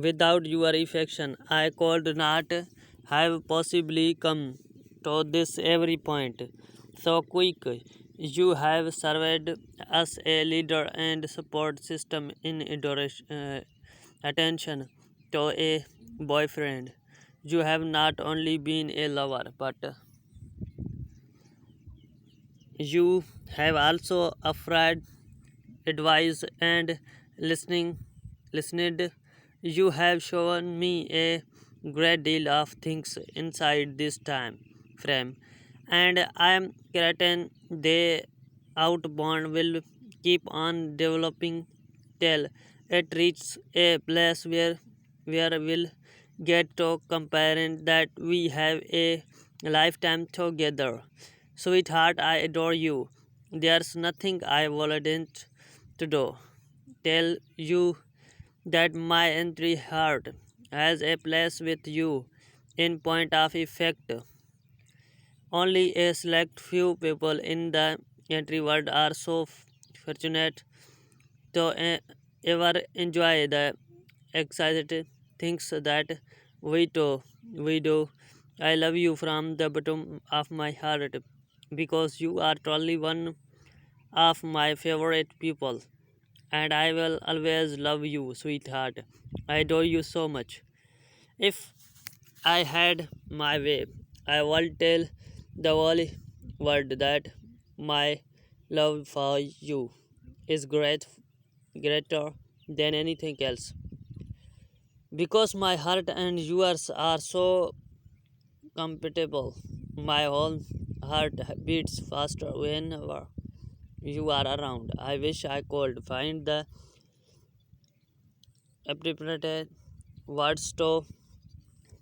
Without your affection, I could not have possibly come to this every point. So quick, you have served as a leader and support system in attention to a boyfriend. You have not only been a lover, but you have also offered advice and listening listened. You have shown me a great deal of things inside this time frame, and I am certain the outbound will keep on developing till it reaches a place where we'll get to comparing that we have a lifetime together. Sweetheart, I adore you. There's nothing I wouldn't to do. Tell you that my entry heart has a place with you. In point of effect, only a select few people in the entry world are so fortunate to ever enjoy the exciting things that we do. I love you from the bottom of my heart because you are truly one of my favorite people, and I will always love you, sweetheart. I adore you so much. If I had my way, I would tell the whole world that my love for you is greater than anything else. Because my heart and yours are so compatible, my whole heart beats faster whenever you are around. I wish I could find the appropriate words to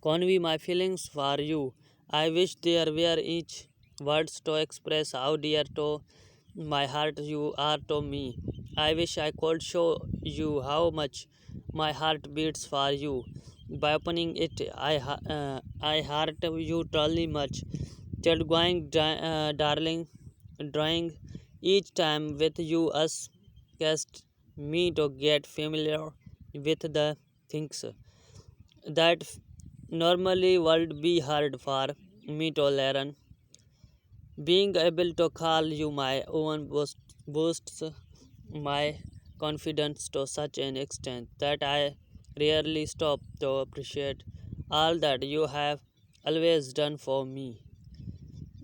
convey my feelings for you. I wish there were each words to express how dear to my heart you are to me. I wish I could show you how much my heart beats for you. By opening it, I heart you truly much. Just going, darling, drawing each time with you us cast me to get familiar with the things that normally would be hard for me to learn. Being able to call you my own boosts my confidence to such an extent that I rarely stop to appreciate all that you have always done for me.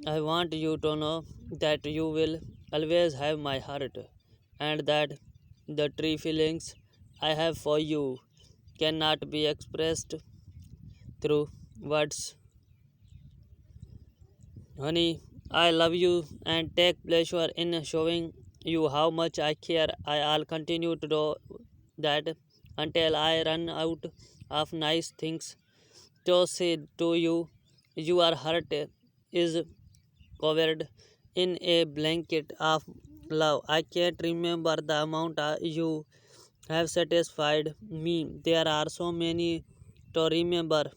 I want you to know that you will always have my heart, and that the true feelings I have for you cannot be expressed through words. Honey, I love you and take pleasure in showing you how much I care. I'll continue to do that until I run out of nice things to say to you. Your heart is covered in a blanket of love. I can't remember the amount you have satisfied me. There are so many to remember.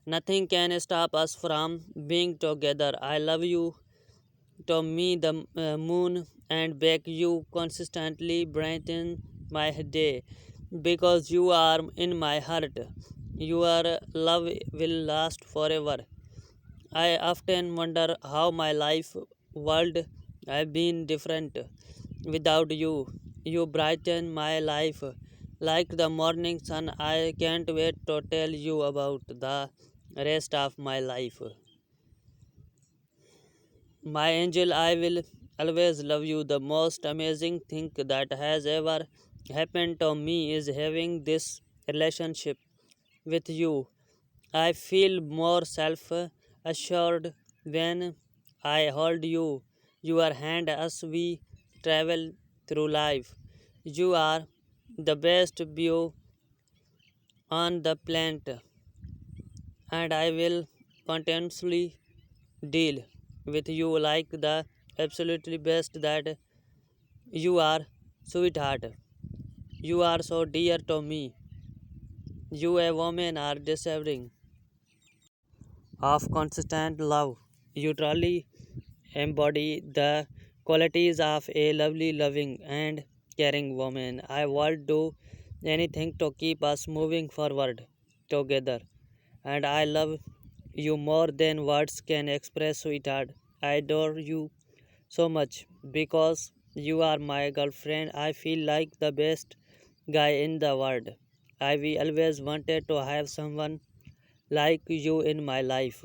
Nothing can stop us from being together. I love you to me, the moon, and back you consistently brighten my day because you are in my heart. Your love will last forever. I often wonder how my life would have been different without you. You brighten my life like the morning sun. I can't wait to tell you about the rest of my life. My angel, I will always love you. The most amazing thing that has ever happened to me is having this relationship with you. I feel more self assured when I hold your hand as we travel through life. You are the best view on the planet, and I will continuously deal with you like the absolutely best that you are, sweetheart. You are so dear to me. You, a woman, are deserving of constant love. You truly embody the qualities of a lovely, loving, and caring woman. I would do anything to keep us moving forward together. And I love you more than words can express, sweetheart. I adore you so much because you are my girlfriend. I feel like the best guy in the world. I we always wanted to have someone like you in my life.